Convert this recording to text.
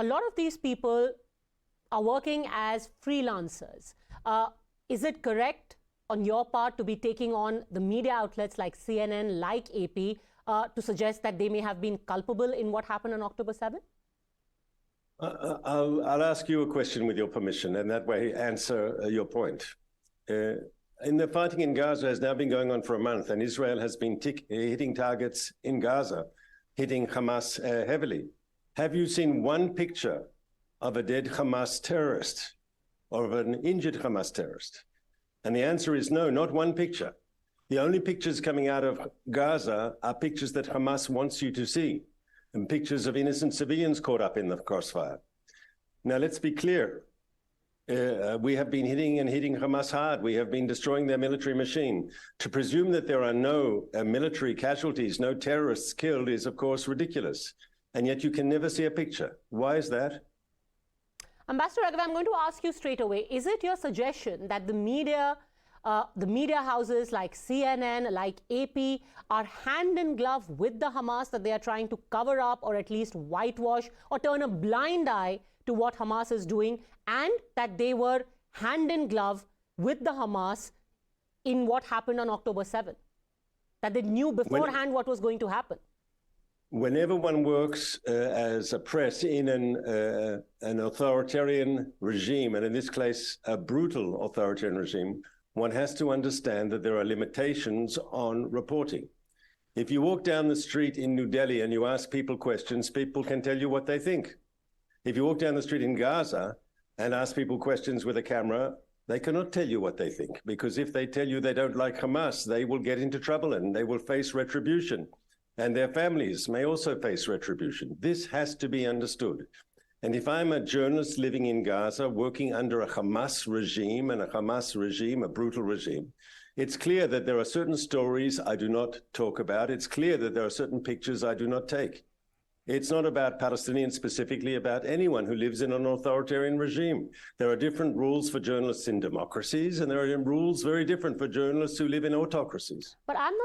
a lot of these people are working as freelancers. Is it correct on your part to be taking on the media outlets like CNN, like AP, to suggest that they may have been culpable in what happened on October 7th? I'll ask you a question with your permission, and that way answer your point. The fighting in Gaza has now been going on for a month, and Israel has been hitting targets in Gaza, hitting Hamas heavily. Have you seen one picture of a dead Hamas terrorist or of an injured Hamas terrorist? And the answer is no, not one picture. The only pictures coming out of Gaza are pictures that Hamas wants you to see, and pictures of innocent civilians caught up in the crossfire. Now, let's be clear. We have been hitting Hamas hard. We have been destroying their military machine. To presume that there are no military casualties, no terrorists killed is, of course, ridiculous. And yet you can never see a picture. Why is that? Ambassador Regev, I'm going to ask you straight away, is it your suggestion that the media houses like CNN, like AP, are hand in glove with the Hamas, that they are trying to cover up or at least whitewash or turn a blind eye to what Hamas is doing, and that they were hand in glove with the Hamas in what happened on October 7th? That they knew beforehand what was going to happen? Whenever one works as a press in an authoritarian regime, and in this case, a brutal authoritarian regime, one has to understand that there are limitations on reporting. If you walk down the street in New Delhi and you ask people questions, people can tell you what they think. If you walk down the street in Gaza and ask people questions with a camera, they cannot tell you what they think, because if they tell you they don't like Hamas, they will get into trouble and they will face retribution. And their families may also face retribution. This has to be understood. And if I'm a journalist living in Gaza, working under a Hamas regime, a brutal regime, it's clear that there are certain stories I do not talk about. It's clear that there are certain pictures I do not take. It's not about Palestinians specifically, about anyone who lives in an authoritarian regime. There are different rules for journalists in democracies, and there are rules very different for journalists who live in autocracies. But I'm not